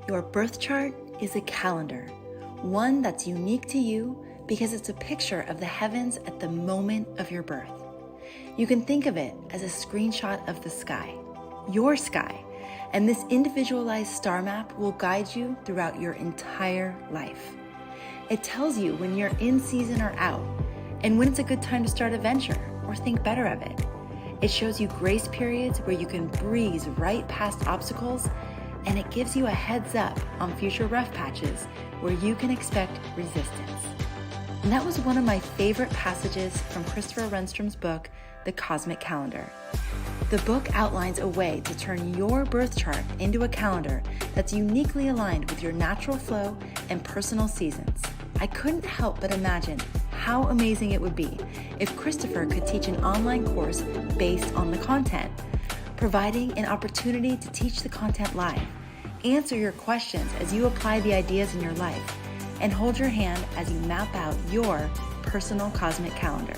Your birth chart is a calendar, one that's unique to you because it's a picture of the heavens at the moment of your birth. You can think of it as a screenshot of the sky, your sky, and this individualized star map will guide you throughout your entire life. It tells you when you're in season or out, and when it's a good time to start a venture or think better of it. It shows you grace periods where you can breeze right past obstacles, and it gives you a heads up on future rough patches where you can expect resistance. And that was one of my favorite passages from Christopher Renstrom's book, The Cosmic Calendar. The book outlines a way to turn your birth chart into a calendar that's uniquely aligned with your natural flow and personal seasons. I couldn't help but imagine how amazing it would be if Christopher could teach an online course based on the content, providing an opportunity to teach the content live, answer your questions as you apply the ideas in your life, and hold your hand as you map out your personal cosmic calendar.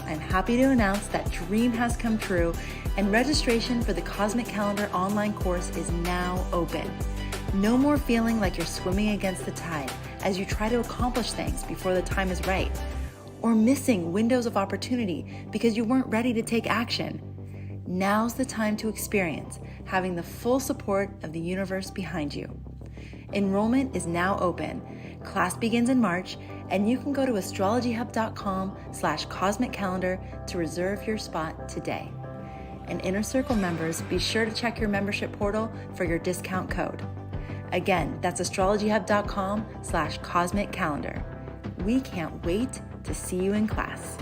I'm happy to announce that dream has come true, and registration for the Cosmic Calendar online course is now open. No more feeling like you're swimming against the tide as you try to accomplish things before the time is right, or missing windows of opportunity because you weren't ready to take action. Now's the time to experience having the full support of the universe behind you. Enrollment is now open. Class begins in March, and you can go to astrologyhub.com/cosmic calendar to reserve your spot today. And Inner Circle members, be sure to check your membership portal for your discount code. Again, that's astrologyhub.com/cosmic calendar. We can't wait to see you in class.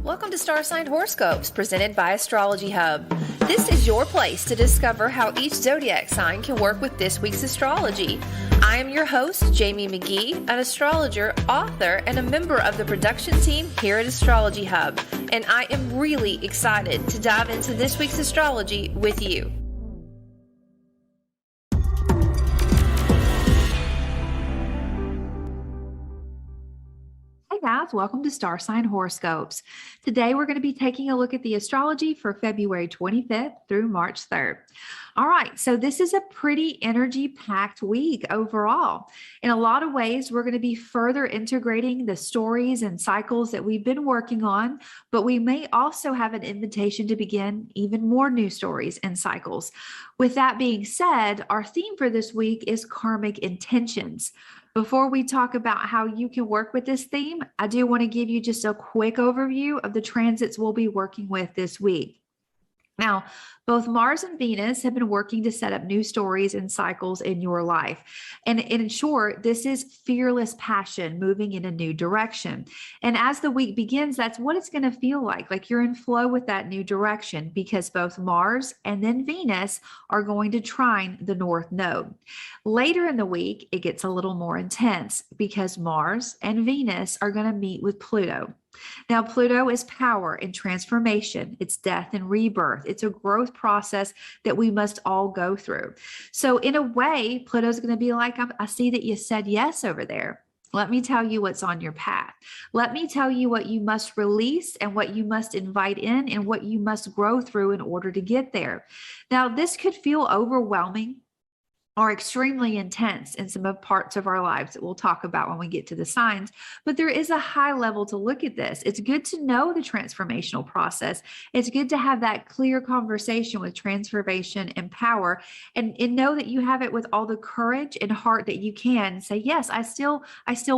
Welcome to Star Sign Horoscopes, presented by Astrology Hub. This is your place to discover how each zodiac sign can work with this week's astrology. I am your host, Jamie Magee, an astrologer, author, and a member of the production team here at Astrology Hub, and I am really excited to dive into this week's astrology with you. Hey guys, welcome to Star Sign Horoscopes. Today we're going to be taking a look at the astrology for February 25th through March 3rd. All right, so this is a pretty energy-packed week overall. In a lot of ways, we're going to be further integrating the stories and cycles that we've been working on, but we may also have an invitation to begin even more new stories and cycles. With that being said, our theme for this week is karmic intentions. Before we talk about how you can work with this theme, I do want to give you just a quick overview of the transits we'll be working with this week. Now, both Mars and Venus have been working to set up new stories and cycles in your life. And in short, this is fearless passion moving in a new direction. And as the week begins, that's what it's going to feel like you're in flow with that new direction, because both Mars and then Venus are going to trine the North Node. Later in the week, it gets a little more intense because Mars and Venus are going to meet with Pluto. Now, Pluto is power and transformation. It's death and rebirth. It's a growth process that we must all go through. So in a way, Pluto's going to be like, I see that you said yes over there. Let me tell you what's on your path. Let me tell you what you must release and what you must invite in and what you must grow through in order to get there. Now, this could feel overwhelming are extremely intense in some of parts of our lives that we'll talk about when we get to the signs, but there is a high level to look at this. It's good to know the transformational process. It's good to have that clear conversation with transformation and power, and know that you have it with all the courage and heart that you can say, yes, I still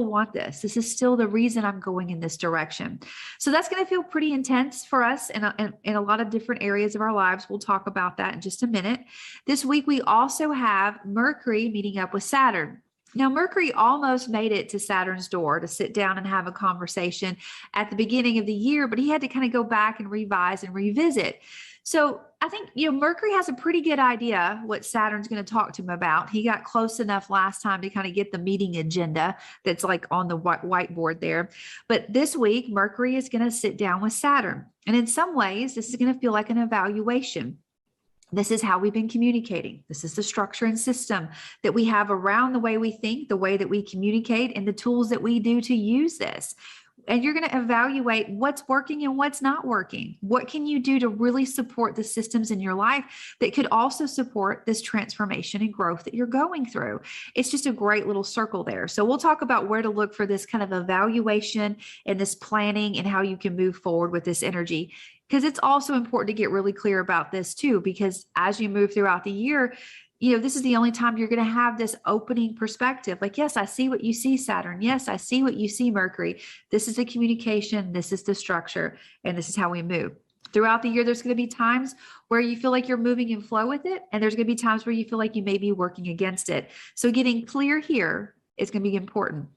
want this. This is still the reason I'm going in this direction. So that's going to feel pretty intense for us in a lot of different areas of our lives. We'll talk about that in just a minute. This week, we also have Mercury meeting up with Saturn. Now, Mercury almost made it to Saturn's door to sit down and have a conversation at the beginning of the year, but he had to kind of go back and revise and revisit. So I think, Mercury has a pretty good idea what Saturn's going to talk to him about. He got close enough last time to kind of get the meeting agenda that's like on the whiteboard there. But this week, Mercury is going to sit down with Saturn. And in some ways, this is going to feel like an evaluation. This is how we've been communicating. This is the structure and system that we have around the way we think, the way that we communicate, and the tools that we do to use this. And you're going to evaluate what's working and what's not working. What can you do to really support the systems in your life that could also support this transformation and growth that you're going through? It's just a great little circle there. So we'll talk about where to look for this kind of evaluation and this planning and how you can move forward with this energy. Because it's also important to get really clear about this too, because as you move throughout the year, this is the only time you're going to have this opening perspective. Like, yes, I see what you see, Saturn. Yes, I see what you see, Mercury. This is the communication. This is the structure. And this is how we move. Throughout the year, there's going to be times where you feel like you're moving in flow with it. And there's going to be times where you feel like you may be working against it. So getting clear here is going to be important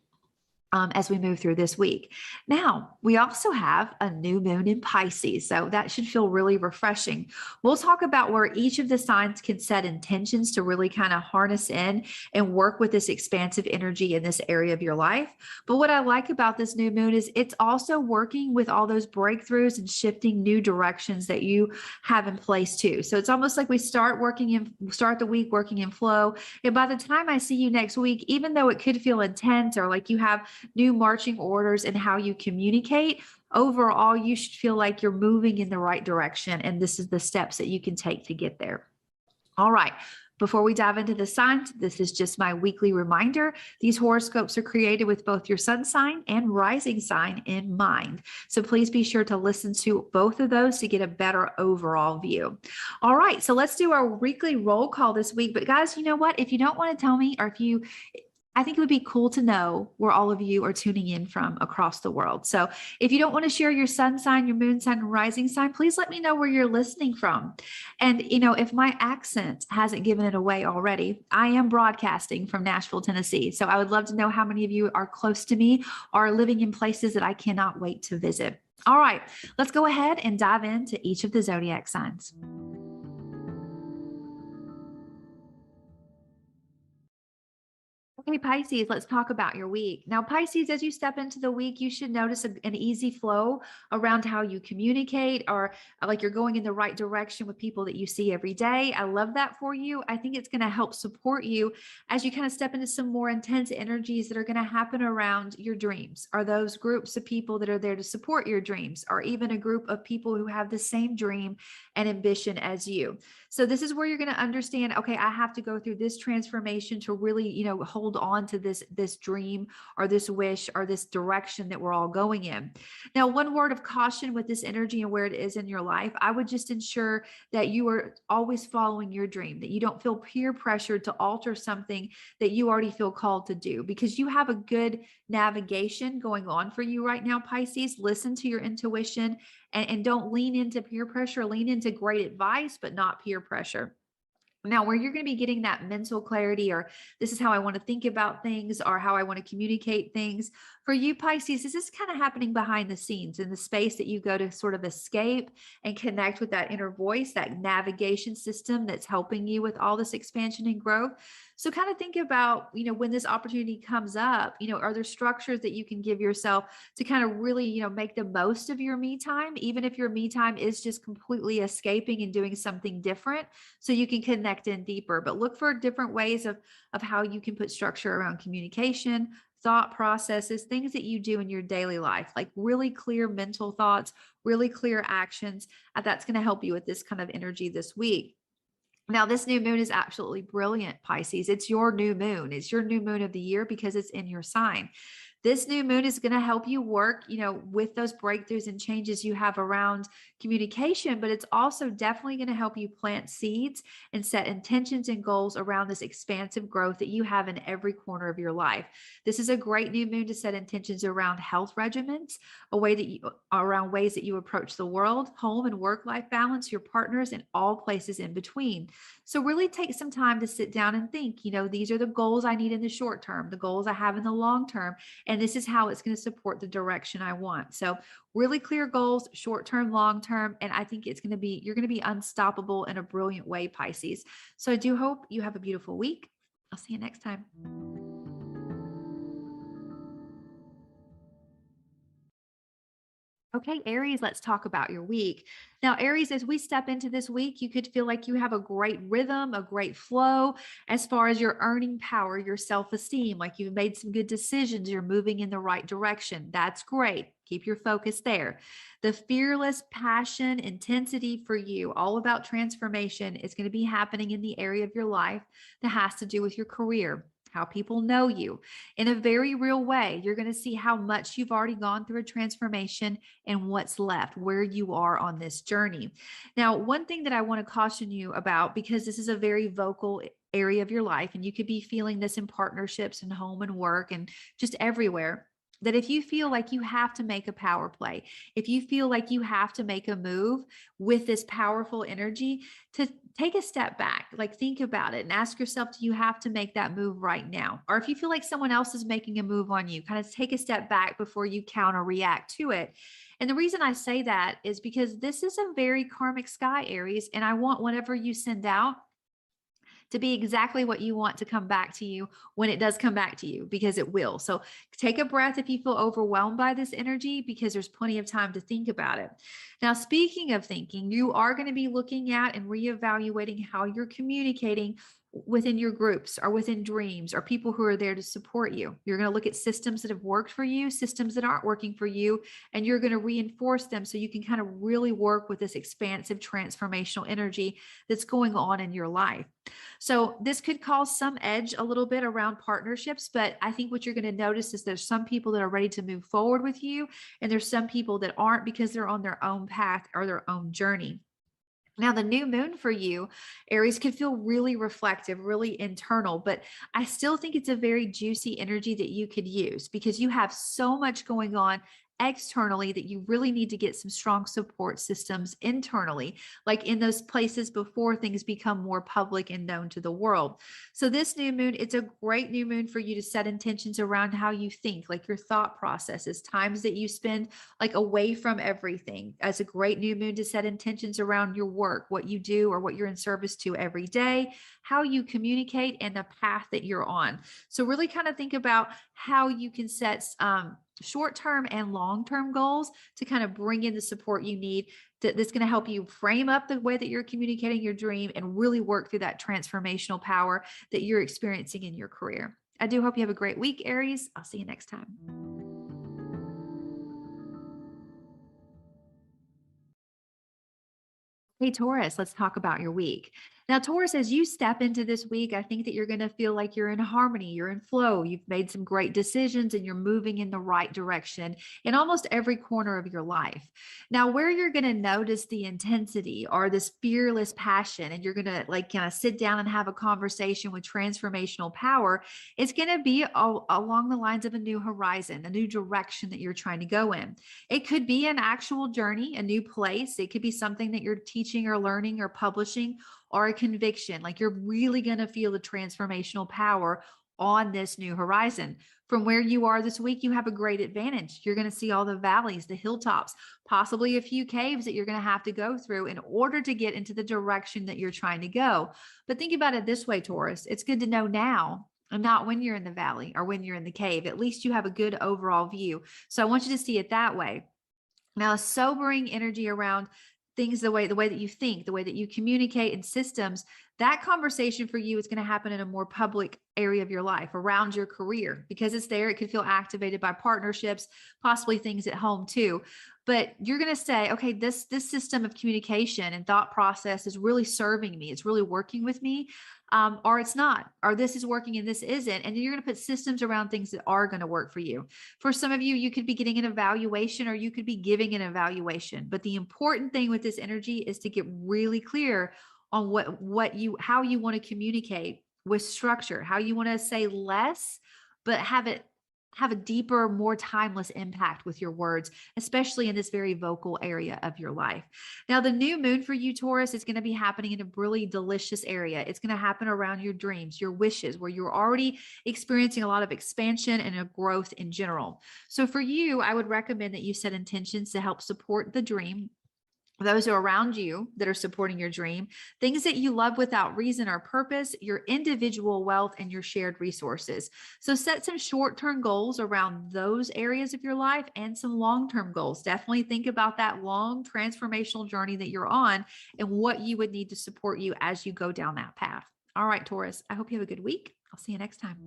as we move through this week. Now, we also have a new moon in Pisces, so that should feel really refreshing. We'll talk about where each of the signs can set intentions to really kind of harness in and work with this expansive energy in this area of your life. But what I like about this new moon is it's also working with all those breakthroughs and shifting new directions that you have in place too. So it's almost like we start the week working in flow. And by the time I see you next week, even though it could feel intense or like you have new marching orders in how you communicate, overall, you should feel like you're moving in the right direction. And this is the steps that you can take to get there. All right. Before we dive into the signs, this is just my weekly reminder. These horoscopes are created with both your sun sign and rising sign in mind. So please be sure to listen to both of those to get a better overall view. All right. So let's do our weekly roll call this week. But guys, you know what? If you don't want to tell me, or I think it would be cool to know where all of you are tuning in from across the world. So if you don't want to share your sun sign, your moon sign, and rising sign, please let me know where you're listening from. And, if my accent hasn't given it away already, I am broadcasting from Nashville, Tennessee. So I would love to know how many of you are close to me or living in places that I cannot wait to visit. All right, let's go ahead and dive into each of the zodiac signs. Okay, Pisces, let's talk about your week. Now, Pisces, as you step into the week, you should notice an easy flow around how you communicate, or like you're going in the right direction with people that you see every day. I love that for you. I think it's going to help support you as you kind of step into some more intense energies that are going to happen around your dreams, or those groups of people that are there to support your dreams, or even a group of people who have the same dream and ambition as you. So this is where you're going to understand, okay, I have to go through this transformation to really, hold on to this dream or this wish or this direction that we're all going in. Now, one word of caution with this energy and where it is in your life, I would just ensure that you are always following your dream, that you don't feel peer pressured to alter something that you already feel called to do, because you have a good navigation going on for you right now, Pisces. Listen to your intuition and don't lean into peer pressure. Lean into great advice, but not peer pressure. Now, where you're going to be getting that mental clarity, or this is how I want to think about things, or how I want to communicate things for you, Pisces, this is kind of happening behind the scenes in the space that you go to sort of escape and connect with that inner voice, that navigation system that's helping you with all this expansion and growth. So kind of think about, when this opportunity comes up, are there structures that you can give yourself to kind of really, make the most of your me time, even if your me time is just completely escaping and doing something different, so you can connect in deeper. But look for different ways of how you can put structure around communication, thought processes, things that you do in your daily life, like really clear mental thoughts, really clear actions. That's going to help you with this kind of energy this week. Now, this new moon is absolutely brilliant, Pisces. It's your new moon. It's your new moon of the year because it's in your sign. This new moon is going to help you work, with those breakthroughs and changes you have around communication, but it's also definitely going to help you plant seeds and set intentions and goals around this expansive growth that you have in every corner of your life. This is a great new moon to set intentions around health regimens, around ways that you approach the world, home and work-life balance, your partners, and all places in between. So really take some time to sit down and think, these are the goals I need in the short term, the goals I have in the long term, and this is how it's going to support the direction I want. So really clear goals, short-term, long-term, and I think you're going to be unstoppable in a brilliant way, Pisces. So I do hope you have a beautiful week. I'll see you next time. Okay, Aries, let's talk about your week. Now, Aries, as we step into this week, you could feel like you have a great rhythm, a great flow as far as your earning power, your self esteem, like you've made some good decisions, you're moving in the right direction. That's great. Keep your focus there. The fearless passion, intensity for you, all about transformation, is going to be happening in the area of your life that has to do with your career, how people know you in a very real way. You're going to see how much you've already gone through a transformation and what's left, where you are on this journey. Now, one thing that I want to caution you about, because this is a very vocal area of your life, and you could be feeling this in partnerships and home and work and just everywhere, that if you feel like you have to make a power play, if you feel like you have to make a move with this powerful energy, to take a step back, like think about it and ask yourself, do you have to make that move right now? Or if you feel like someone else is making a move on you, kind of take a step back before you counter react to it. And the reason I say that is because this is a very karmic sky, Aries, and I want whatever you send out to be exactly what you want to come back to you when it does come back to you, because it will. So take a breath if you feel overwhelmed by this energy, because there's plenty of time to think about it. Now, speaking of thinking, you are going to be looking at and reevaluating how you're communicating within your groups or within dreams or people who are there to support you. You're going to look at systems that have worked for you, systems that aren't working for you, and you're going to reinforce them so you can kind of really work with this expansive transformational energy that's going on in your life. So this could cause some edge a little bit around partnerships, but I think what you're going to notice is there's some people that are ready to move forward with you, and there's some people that aren't because they're on their own path or their own journey. Now, the new moon for you, Aries, could feel really reflective, really internal, but I still think it's a very juicy energy that you could use because you have so much going on externally that you really need to get some strong support systems internally, like in those places before things become more public and known to the world. So this new moon, it's a great new moon for you to set intentions around how you think, like your thought processes, times that you spend like away from everything. As a great new moon to set intentions around your work, what you do or what you're in service to every day, how you communicate, and the path that you're on. So really kind of think about how you can set short-term and long-term goals to kind of bring in the support you need that's going to help you frame up the way that you're communicating your dream and really work through that transformational power that you're experiencing in your career. I do hope you have a great week, Aries. I'll see you next time. Hey, Taurus, let's talk about your week. Now, Taurus, as you step into this week, I think that you're going to feel like you're in harmony, you're in flow, you've made some great decisions, and you're moving in the right direction in almost every corner of your life. Now, where you're going to notice the intensity or this fearless passion, and you're going to like kind of sit down and have a conversation with transformational power, it's going to be along the lines of a new horizon, a new direction that you're trying to go in. It could be an actual journey, a new place. It could be something that you're teaching or learning or publishing, or a conviction. Like you're really going to feel the transformational power on this new horizon. From where you are this week, you have a great advantage. You're going to see all the valleys, the hilltops, possibly a few caves that you're going to have to go through in order to get into the direction that you're trying to go. But think about it this way, Taurus. It's good to know now and not when you're in the valley or when you're in the cave. At least you have a good overall view. So I want you to see it that way. Now, a sobering energy around things, the way that you think, the way that you communicate, and systems, that conversation for you is going to happen in a more public area of your life around your career, because it's there. It could feel activated by partnerships, possibly things at home too. But you're going to say, okay, this system of communication and thought process is really serving me. It's really working with me. Or it's not, or this is working and this isn't. And you're going to put systems around things that are going to work for you. For some of you, you could be getting an evaluation or you could be giving an evaluation. But the important thing with this energy is to get really clear on how you want to communicate with structure, how you want to say less, but have a deeper, more timeless impact with your words, especially in this very vocal area of your life. Now, the new moon for you, Taurus, is going to be happening in a really delicious area. It's going to happen around your dreams, your wishes, where you're already experiencing a lot of expansion and a growth in general. So for you, I would recommend that you set intentions to help support the dream. those who are around you that are supporting your dream, things that you love without reason or purpose, your individual wealth, and your shared resources. So set some short-term goals around those areas of your life and some long-term goals. Definitely think about that long transformational journey that you're on and what you would need to support you as you go down that path. All right, Taurus, I hope you have a good week. I'll see you next time.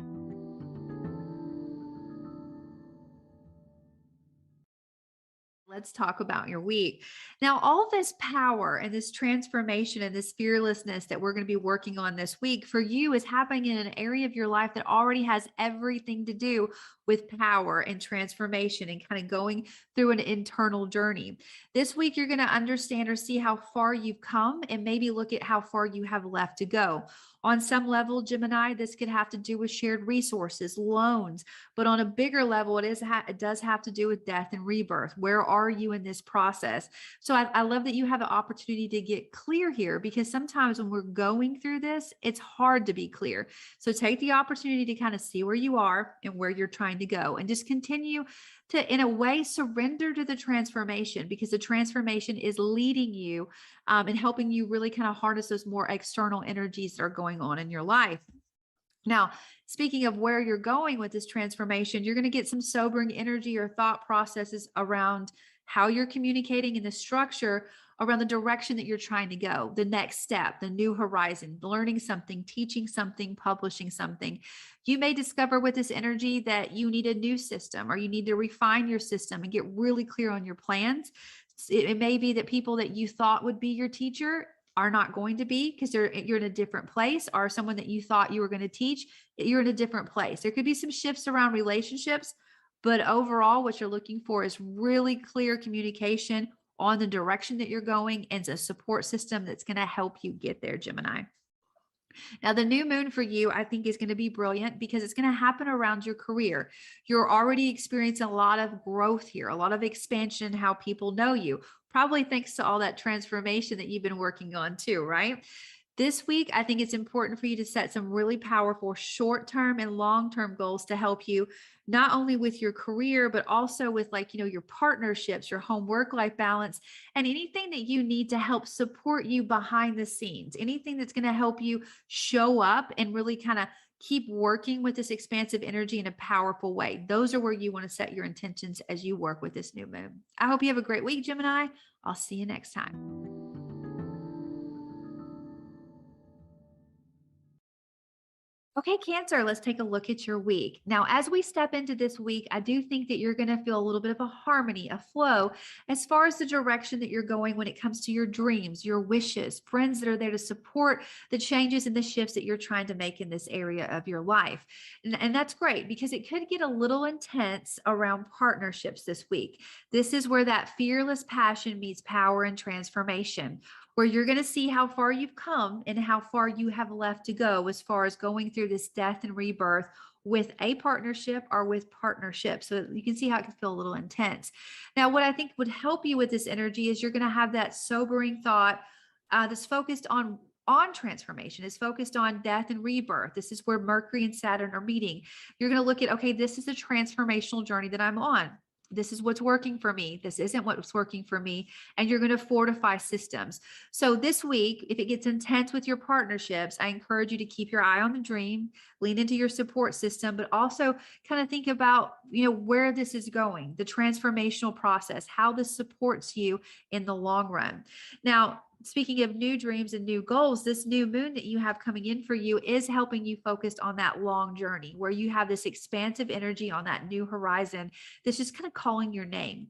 Let's talk about your week. Now, all this power and this transformation and this fearlessness that we're going to be working on this week for you is happening in an area of your life that already has everything to do with power and transformation and kind of going through an internal journey. This week, you're going to understand or see how far you've come and maybe look at how far you have left to go. On some level, Gemini, this could have to do with shared resources, loans, but on a bigger level, it does have to do with death and rebirth. Where are you in this process? So I love that you have the opportunity to get clear here, because sometimes when we're going through this, it's hard to be clear. So take the opportunity to kind of see where you are and where you're trying to go, and just continue to, in a way, surrender to the transformation, because the transformation is leading you and helping you really kind of harness those more external energies that are going on in your life. Now, speaking of where you're going with this transformation, you're going to get some sobering energy or thought processes around how you're communicating and the structure around the direction that you're trying to go, the next step, the new horizon, learning something, teaching something, publishing something. You may discover with this energy that you need a new system, or you need to refine your system and get really clear on your plans. It may be that people that you thought would be your teacher are not going to be, because you're in a different place, or someone that you thought you were going to teach, you're in a different place. There could be some shifts around relationships, but overall, what you're looking for is really clear communication on the direction that you're going and a support system that's going to help you get there, Gemini. Now, the new moon for you, I think, is going to be brilliant because it's going to happen around your career. You're already experiencing a lot of growth here, a lot of expansion in how people know you, probably thanks to all that transformation that you've been working on too, right? This week, I think it's important for you to set some really powerful short-term and long-term goals to help you not only with your career, but also with, like, your partnerships, your home work-life balance, and anything that you need to help support you behind the scenes, anything that's going to help you show up and really kind of keep working with this expansive energy in a powerful way. Those are where you want to set your intentions as you work with this new moon. I hope you have a great week, Gemini. I'll see you next time. Okay, Cancer, let's take a look at your week. Now, as we step into this week, I do think that you're going to feel a little bit of a harmony, a flow, as far as the direction that you're going when it comes to your dreams, your wishes, friends that are there to support the changes and the shifts that you're trying to make in this area of your life. And that's great, because it could get a little intense around partnerships this week. This is where that fearless passion meets power and transformation, where you're going to see how far you've come and how far you have left to go as far as going through this death and rebirth with a partnership or with partnerships. So you can see how it can feel a little intense. Now, what I think would help you with this energy is you're going to have that sobering thought that's focused on transformation, is focused on death and rebirth. This is where Mercury and Saturn are meeting. You're going to look at, okay, this is a transformational journey that I'm on. This is what's working for me. This isn't what's working for me. And you're going to fortify systems. So this week, if it gets intense with your partnerships, I encourage you to keep your eye on the dream, lean into your support system, but also kind of think about, where this is going, the transformational process, how this supports you in the long run. Now, speaking of new dreams and new goals, this new moon that you have coming in for you is helping you focus on that long journey where you have this expansive energy on that new horizon that's just kind of calling your name.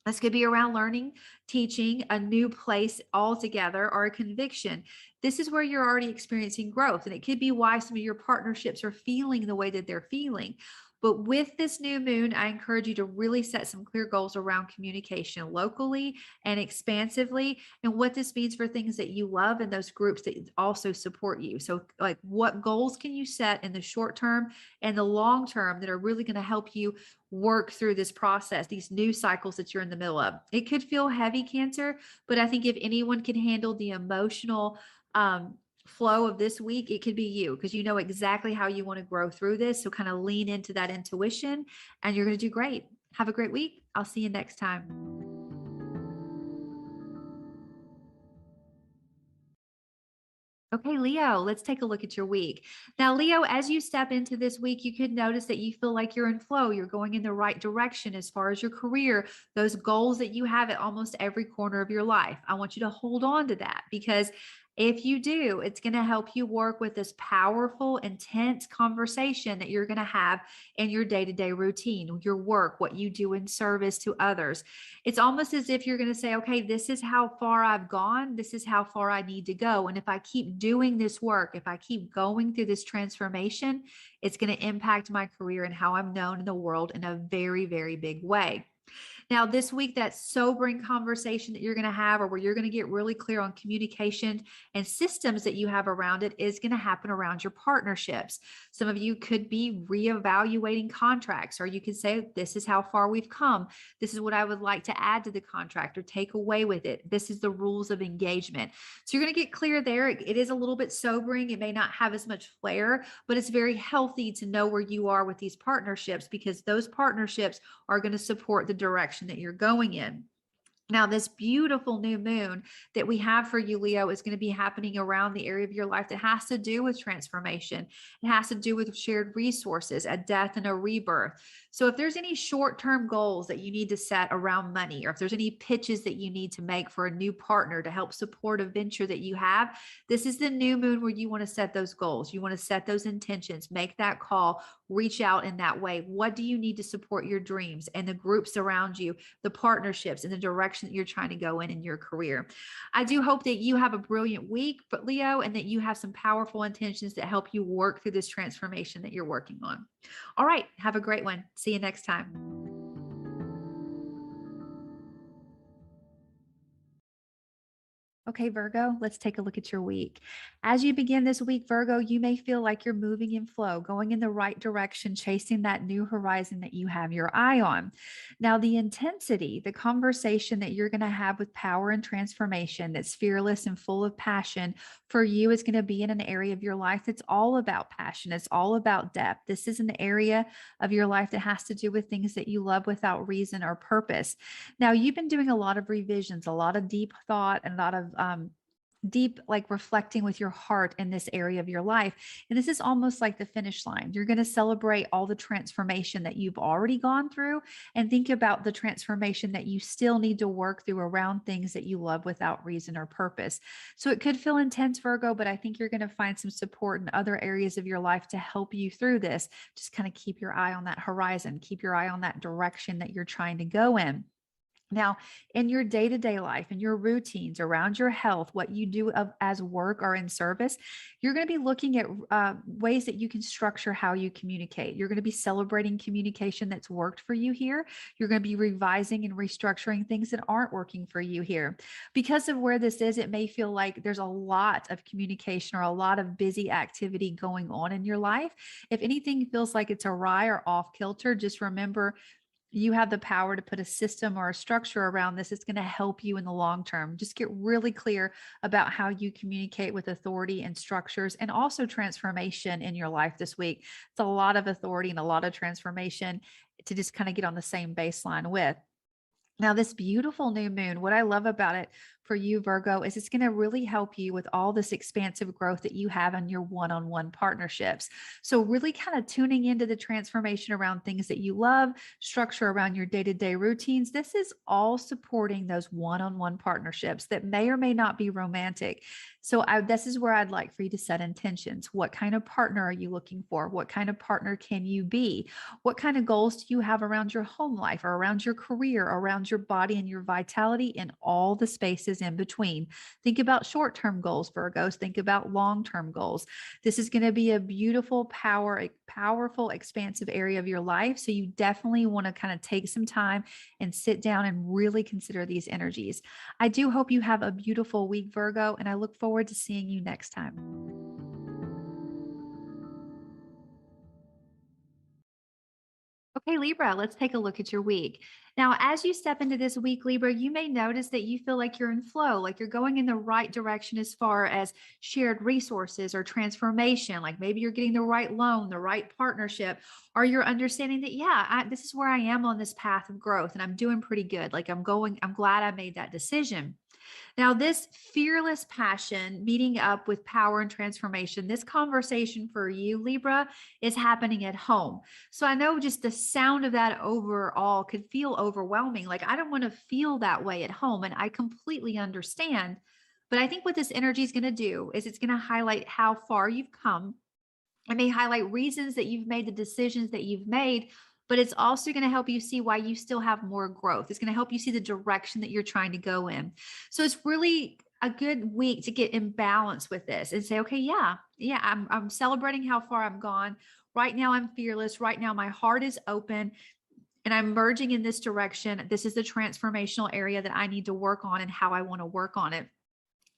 This could be around learning, teaching, a new place altogether, or a conviction. This is where you're already experiencing growth, and it could be why some of your partnerships are feeling the way that they're feeling. But with this new moon, I encourage you to really set some clear goals around communication locally and expansively, and what this means for things that you love and those groups that also support you. So, like, what goals can you set in the short term and the long term that are really going to help you work through this process, these new cycles that you're in the middle of? It could feel heavy, Cancer, but I think if anyone can handle the emotional flow of this week, it could be you, because you know exactly how you want to grow through this. So kind of lean into that intuition and you're going to do great. Have a great week. I'll see you next time. Okay, Leo, let's take a look at your week. Now, Leo, as you step into this week, you could notice that you feel like you're in flow. You're going in the right direction as far as your career, those goals that you have at almost every corner of your life. I want you to hold on to that because if you do, it's going to help you work with this powerful, intense conversation that you're going to have in your day to day routine, your work, what you do in service to others. It's almost as if you're going to say, okay, this is how far I've gone. This is how far I need to go. And if I keep doing this work, if I keep going through this transformation, it's going to impact my career and how I'm known in the world in a very, very big way. Now, this week, that sobering conversation that you're going to have, or where you're going to get really clear on communication and systems that you have around it, is going to happen around your partnerships. Some of you could be reevaluating contracts, or you could say, this is how far we've come. This is what I would like to add to the contract or take away with it. This is the rules of engagement. So you're going to get clear there. It is a little bit sobering. It may not have as much flair, but it's very healthy to know where you are with these partnerships, because those partnerships are going to support the direction that you're going in. Now, this beautiful new moon that we have for you, Leo, is going to be happening around the area of your life that has to do with transformation. It has to do with shared resources, a death and a rebirth. So if there's any short-term goals that you need to set around money, or if there's any pitches that you need to make for a new partner to help support a venture that you have, this is the new moon where you want to set those goals. You want to set those intentions, make that call, reach out in that way. What do you need to support your dreams and the groups around you, the partnerships and the direction that you're trying to go in your career? I do hope that you have a brilliant week, but Leo, and that you have some powerful intentions that help you work through this transformation that you're working on. All right, have a great one. See you next time. Okay, Virgo, let's take a look at your week. As you begin this week, Virgo, you may feel like you're moving in flow, going in the right direction, chasing that new horizon that you have your eye on. Now, the intensity, the conversation that you're going to have with power and transformation that's fearless and full of passion for you is going to be in an area of your life that's all about passion. It's all about depth. This is an area of your life that has to do with things that you love without reason or purpose. Now, you've been doing a lot of revisions, a lot of deep thought, and a lot of deep, like reflecting with your heart in this area of your life. And this is almost like the finish line. You're going to celebrate all the transformation that you've already gone through and think about the transformation that you still need to work through around things that you love without reason or purpose. So it could feel intense, Virgo, but I think you're going to find some support in other areas of your life to help you through this. Just kind of keep your eye on that horizon, keep your eye on that direction that you're trying to go in. Now, in your day-to-day life, in your routines around your health, what you do as work or in service, you're going to be looking at ways that you can structure how you communicate. You're going to be celebrating communication that's worked for you here. You're going to be revising and restructuring things that aren't working for you here. Because of where this is, it may feel like there's a lot of communication or a lot of busy activity going on in your life. If anything feels like it's awry or off kilter, just remember, you have the power to put a system or a structure around this. It's going to help you in the long term. Just get really clear about how you communicate with authority and structures, and also transformation in your life this week. It's a lot of authority and a lot of transformation to just kind of get on the same baseline with. Now, this beautiful new moon, what I love about it for you, Virgo, is it's going to really help you with all this expansive growth that you have in your one-on-one partnerships. So really kind of tuning into the transformation around things that you love, structure around your day-to-day routines. This is all supporting those one-on-one partnerships that may or may not be romantic. So this is where I'd like for you to set intentions. What kind of partner are you looking for? What kind of partner can you be? What kind of goals do you have around your home life, or around your career, or around your body and your vitality, and all the spaces in between? Think about short-term goals, Virgos. Think about long-term goals. This is going to be a beautiful, powerful, expansive area of your life. So you definitely want to kind of take some time and sit down and really consider these energies. I do hope you have a beautiful week, Virgo, and I look forward to seeing you next time. Okay, Libra, let's take a look at your week. Now, as you step into this week, Libra, you may notice that you feel like you're in flow, like you're going in the right direction as far as shared resources or transformation. Like maybe you're getting the right loan, the right partnership, or you're understanding that, yeah, this is where I am on this path of growth and I'm doing pretty good. Like I'm glad I made that decision. Now, this fearless passion meeting up with power and transformation, this conversation for you, Libra, is happening at home. So I know just the sound of that overall could feel overwhelming. Like, I don't want to feel that way at home. And I completely understand. But I think what this energy is going to do is it's going to highlight how far you've come. It may highlight reasons that you've made the decisions that you've made, but it's also going to help you see why you still have more growth. It's going to help you see the direction that you're trying to go in. So it's really a good week to get in balance with this and say, okay, yeah, I'm celebrating how far I've gone. Right now I'm fearless. Right now my heart is open and I'm merging in this direction. This is the transformational area that I need to work on and how I want to work on it.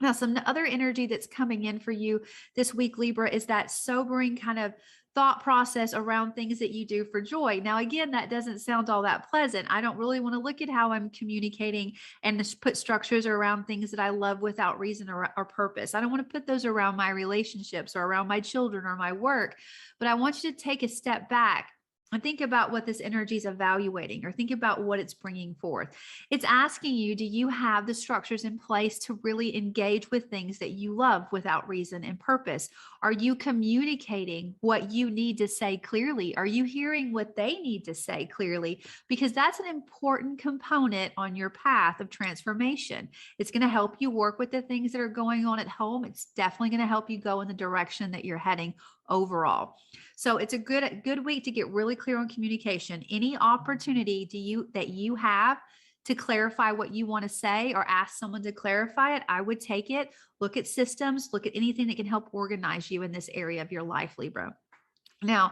Now, some other energy that's coming in for you this week, Libra, is that sobering kind of thought process around things that you do for joy. Now, again, that doesn't sound all that pleasant. I don't really want to look at how I'm communicating and just put structures around things that I love without reason or purpose. I don't want to put those around my relationships or around my children or my work, but I want you to take a step back and think about what this energy is evaluating, or think about what it's bringing forth. It's asking you, do you have the structures in place to really engage with things that you love without reason and purpose? Are you communicating what you need to say clearly? Are you hearing what they need to say clearly? Because that's an important component on your path of transformation. It's going to help you work with the things that are going on at home. It's definitely going to help you go in the direction that you're heading overall. So it's a good week to get really clear on communication. Any opportunity that you have to clarify what you want to say or ask someone to clarify it, I would take it. Look at systems, look at anything that can help organize you in this area of your life, Libra. Now,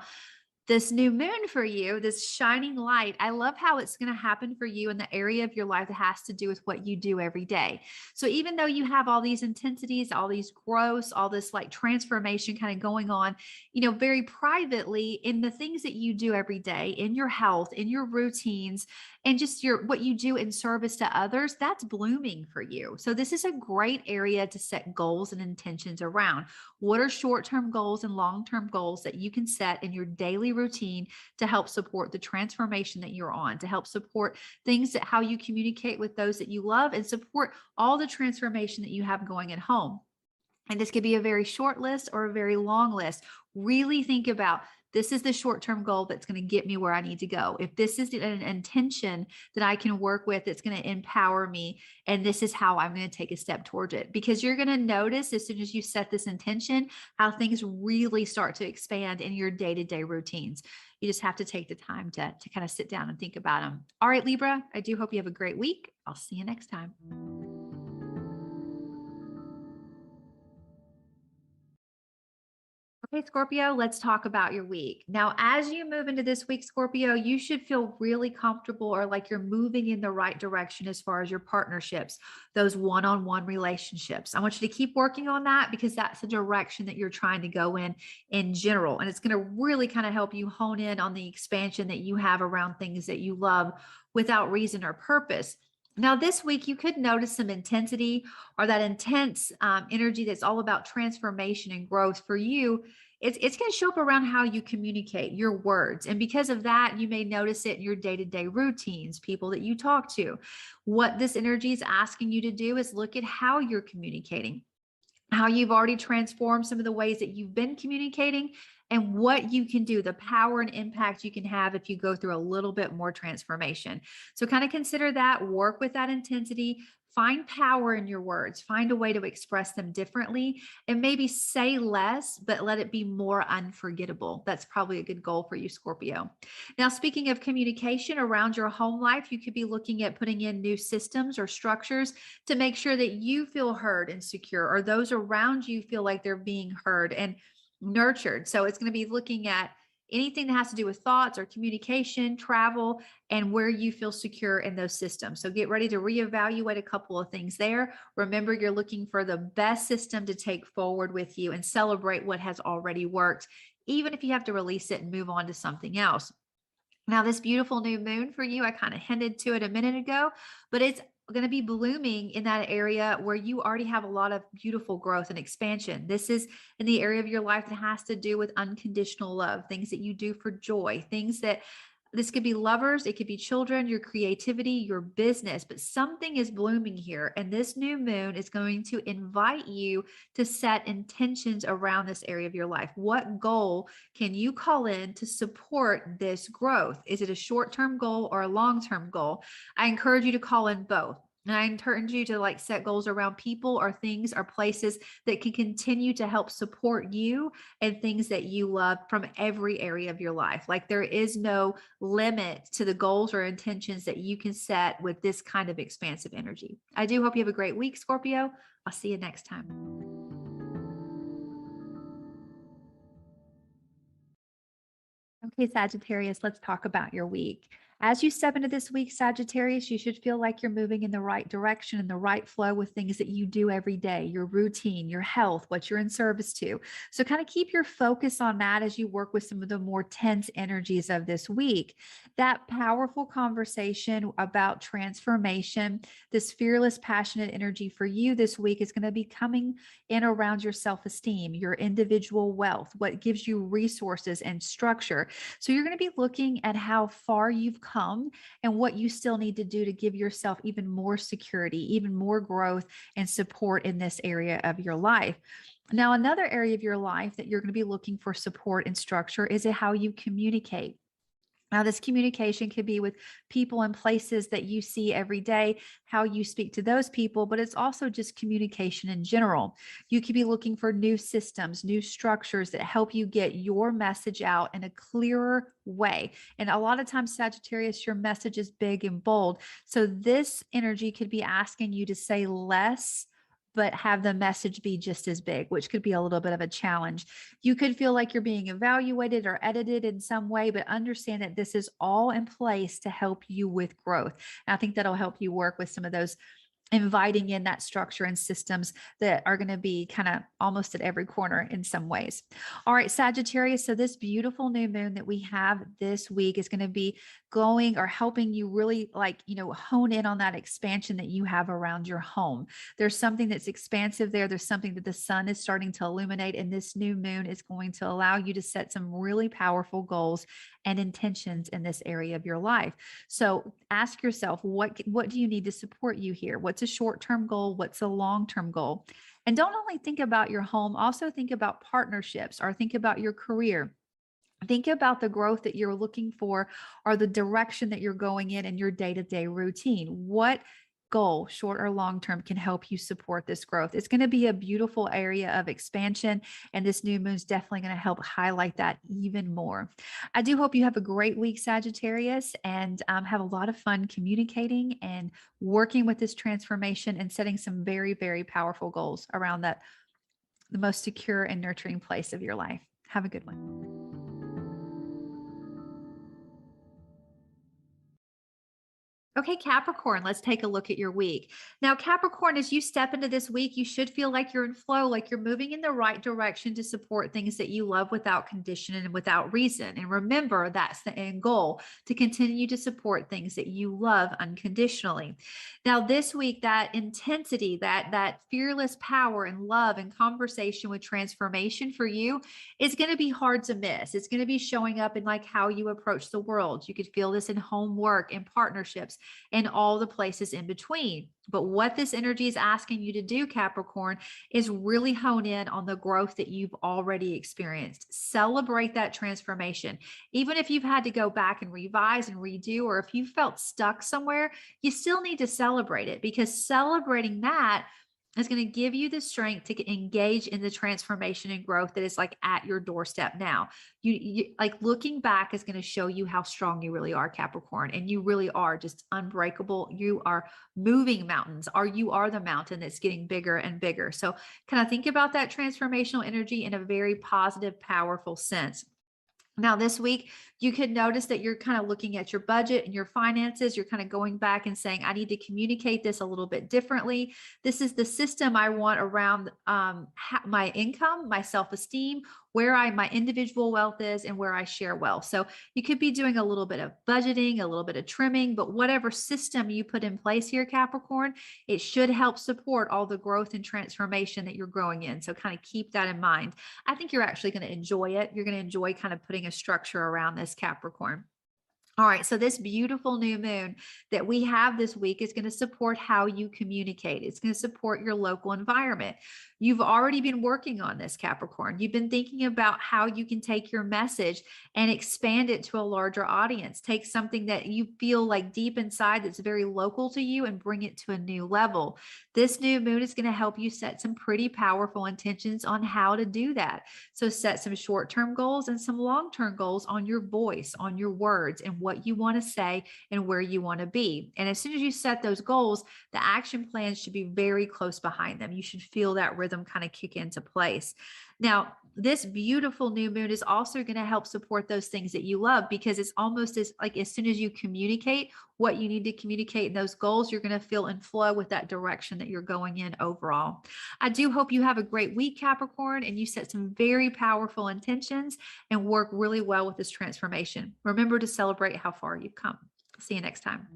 this new moon for you, this shining light, I love how it's going to happen for you in the area of your life that has to do with what you do every day. So even though you have all these intensities, all these growths, all this like transformation kind of going on, very privately in the things that you do every day, in your health, in your routines, and just what you do in service to others, that's blooming for you. So this is a great area to set goals and intentions around. What are short-term goals and long-term goals that you can set in your daily routine to help support the transformation that you're on, to help support things that how you communicate with those that you love, and support all the transformation that you have going at home? And this could be a very short list or a very long list. Really think about, this is the short-term goal that's going to get me where I need to go. If this is an intention that I can work with, it's going to empower me. And this is how I'm going to take a step towards it. Because you're going to notice as soon as you set this intention, how things really start to expand in your day-to-day routines. You just have to take the time to kind of sit down and think about them. All right, Libra, I do hope you have a great week. I'll see you next time. Okay, Scorpio, let's talk about your week. Now, as you move into this week, Scorpio, you should feel really comfortable or like you're moving in the right direction as far as your partnerships, those one-on-one relationships. I want you to keep working on that because that's the direction that you're trying to go in general. And it's going to really kind of help you hone in on the expansion that you have around things that you love without reason or purpose. Now, this week, you could notice some intensity or that intense energy that's all about transformation and growth for you. It's going to show up around how you communicate, your words. And because of that, you may notice it in your day-to-day routines, people that you talk to. What this energy is asking you to do is look at how you're communicating, how you've already transformed some of the ways that you've been communicating, and what you can do, the power and impact you can have if you go through a little bit more transformation. So kind of consider that, work with that intensity, find power in your words, find a way to express them differently, and maybe say less, but let it be more unforgettable. That's probably a good goal for you, Scorpio. Now, speaking of communication around your home life, you could be looking at putting in new systems or structures to make sure that you feel heard and secure, or those around you feel like they're being heard and nurtured. So it's going to be looking at anything that has to do with thoughts or communication, travel, and where you feel secure in those systems. So get ready to reevaluate a couple of things there. Remember, you're looking for the best system to take forward with you and celebrate what has already worked, even if you have to release it and move on to something else. Now, this beautiful new moon for you, I kind of hinted to it a minute ago, but it's going to be blooming in that area where you already have a lot of beautiful growth and expansion. This is in the area of your life that has to do with unconditional love, things that you do for joy, things that This could be lovers, it could be children, your creativity, your business, but something is blooming here. And this new moon is going to invite you to set intentions around this area of your life. What goal can you call in to support this growth? Is it a short-term goal or a long-term goal? I encourage you to call in both. And I encourage you to like set goals around people or things or places that can continue to help support you and things that you love from every area of your life. Like there is no limit to the goals or intentions that you can set with this kind of expansive energy. I do hope you have a great week, Scorpio. I'll see you next time. Okay, Sagittarius, let's talk about your week. As you step into this week, Sagittarius, you should feel like you're moving in the right direction, in the right flow with things that you do every day, your routine, your health, what you're in service to. So kind of keep your focus on that as you work with some of the more tense energies of this week. That powerful conversation about transformation, this fearless, passionate energy for you this week is going to be coming in around your self-esteem, your individual wealth, what gives you resources and structure. So you're going to be looking at how far you've come and what you still need to do to give yourself even more security, even more growth and support in this area of your life. Now, another area of your life that you're going to be looking for support and structure is how you communicate. Now, this communication could be with people and places that you see every day, how you speak to those people, but it's also just communication in general. You could be looking for new systems, new structures that help you get your message out in a clearer way. And a lot of times, Sagittarius, your message is big and bold. So this energy could be asking you to say less, but have the message be just as big, which could be a little bit of a challenge. You could feel like you're being evaluated or edited in some way, but understand that this is all in place to help you with growth. And I think that'll help you work with some of those inviting in that structure and systems that are going to be kind of almost at every corner in some ways. All right, Sagittarius. So this beautiful new moon that we have this week is going to be going or helping you really hone in on that expansion that you have around your home. There's something that's expansive there. There's something that the sun is starting to illuminate, and this new moon is going to allow you to set some really powerful goals and intentions in this area of your life. So ask yourself, what do you need to support you here? What's a short-term goal? What's a long-term goal? And don't only think about your home, also think about partnerships or think about your career. Think about the growth that you're looking for or the direction that you're going in your day-to-day routine. What goal, short or long term, can help you support this growth? It's going to be a beautiful area of expansion, and this new moon is definitely going to help highlight that even more. I do hope you have a great week, Sagittarius, and have a lot of fun communicating and working with this transformation and setting some very, very powerful goals around that, the most secure and nurturing place of your life. Have a good one. Okay, Capricorn, let's take a look at your week. Now, Capricorn, as you step into this week, you should feel like you're in flow, like you're moving in the right direction to support things that you love without condition and without reason. And remember, that's the end goal, to continue to support things that you love unconditionally. Now, this week, that intensity, that fearless power and love and conversation with transformation for you is going to be hard to miss. It's going to be showing up in like how you approach the world. You could feel this in homework and partnerships and all the places in between. But what this energy is asking you to do, Capricorn, is really hone in on the growth that you've already experienced. Celebrate that transformation. Even if you've had to go back and revise and redo, or if you felt stuck somewhere, you still need to celebrate it, because celebrating that is going to give you the strength to engage in the transformation and growth that is like at your doorstep now. You like looking back is going to show you how strong you really are, Capricorn, and you really are just unbreakable. You are moving mountains, or you are the mountain that's getting bigger and bigger. So kind of think about that transformational energy in a very positive, powerful sense. Now, this week, you could notice that you're kind of looking at your budget and your finances. You're kind of going back and saying, I need to communicate this a little bit differently. This is the system I want around my income, my self-esteem, where my individual wealth is, and where I share wealth. So you could be doing a little bit of budgeting, a little bit of trimming, but whatever system you put in place here, Capricorn, it should help support all the growth and transformation that you're growing in. So kind of keep that in mind. I think you're actually going to enjoy it. You're going to enjoy kind of putting a structure around this, Capricorn. All right, so this beautiful new moon that we have this week is going to support how you communicate. It's going to support your local environment. You've already been working on this, Capricorn. You've been thinking about how you can take your message and expand it to a larger audience. Take something that you feel like deep inside that's very local to you and bring it to a new level. This new moon is going to help you set some pretty powerful intentions on how to do that. So set some short-term goals and some long-term goals on your voice, on your words, and what you want to say and where you want to be. And as soon as you set those goals, the action plans should be very close behind them. You should feel that rhythm kind of kick into place. Now, this beautiful new moon is also going to help support those things that you love, because it's almost as soon as you communicate what you need to communicate in those goals, you're going to feel in flow with that direction that you're going in overall. I do hope you have a great week, Capricorn, and you set some very powerful intentions and work really well with this transformation. Remember to celebrate how far you've come. See you next time.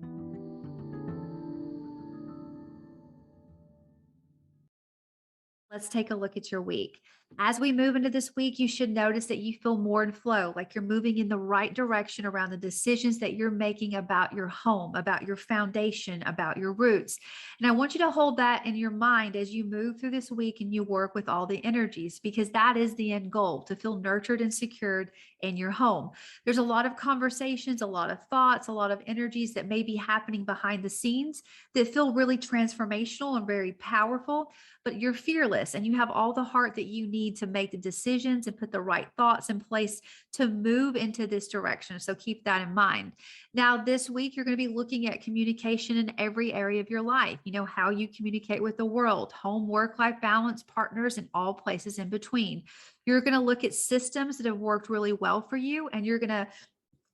Let's take a look at your week. As we move into this week, you should notice that you feel more in flow, like you're moving in the right direction around the decisions that you're making about your home, about your foundation, about your roots. And I want you to hold that in your mind as you move through this week and you work with all the energies, because that is the end goal, to feel nurtured and secured in your home. There's a lot of conversations, a lot of thoughts, a lot of energies that may be happening behind the scenes that feel really transformational and very powerful, but you're fearless and you have all the heart that you need to make the decisions and put the right thoughts in place to move into this direction. So keep that in mind. Now, this week, you're going to be looking at communication in every area of your life. You know, how you communicate with the world, home, work, life balance, partners, and all places in between. You're going to look at systems that have worked really well for you, and you're going to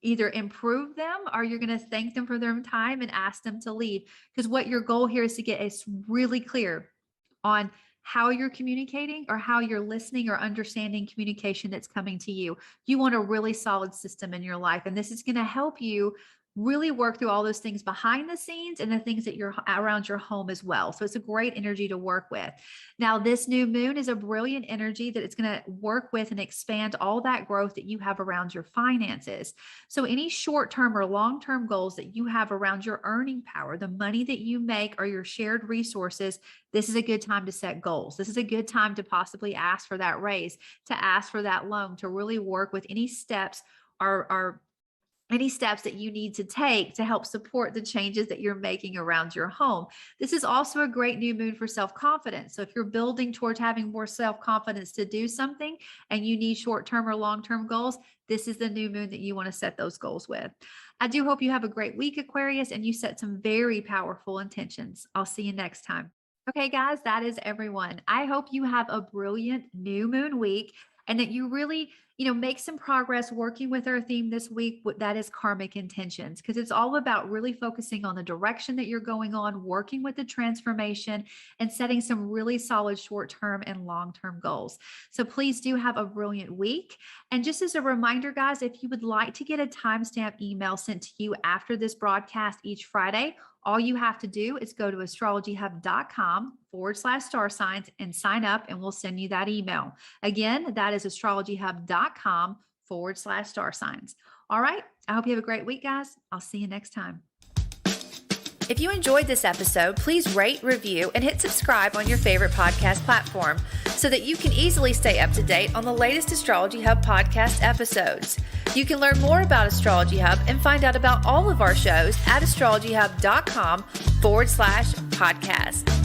either improve them or you're going to thank them for their time and ask them to leave. Because what your goal here is to get is really clear on how you're communicating or how you're listening or understanding communication that's coming to you. You want a really solid system in your life. And this is going to help you really work through all those things behind the scenes and the things that you're around your home as well. So it's a great energy to work with. Now, this new moon is a brilliant energy that it's going to work with and expand all that growth that you have around your finances. So any short-term or long-term goals that you have around your earning power, the money that you make, or your shared resources, this is a good time to set goals. This is a good time to possibly ask for that raise, to ask for that loan, to really work with any steps or any steps that you need to take to help support the changes that you're making around your home. This is also a great new moon for self-confidence. So if you're building towards having more self-confidence to do something and you need short-term or long-term goals, this is the new moon that you want to set those goals with. I do hope you have a great week, Aquarius, and you set some very powerful intentions. I'll see you next time. Okay, guys, that is everyone. I hope you have a brilliant new moon week and that you really, make some progress working with our theme this week. That is karmic intentions, because it's all about really focusing on the direction that you're going on, working with the transformation, and setting some really solid short-term and long-term goals. So please do have a brilliant week. And just as a reminder, guys, if you would like to get a timestamp email sent to you after this broadcast each Friday, all you have to do is go to astrologyhub.com/star signs and sign up, and we'll send you that email. Again, that is astrologyhub.com/star signs. All right. I hope you have a great week, guys. I'll see you next time. If you enjoyed this episode, please rate, review, and hit subscribe on your favorite podcast platform so that you can easily stay up to date on the latest Astrology Hub podcast episodes. You can learn more about Astrology Hub and find out about all of our shows at astrologyhub.com/podcast.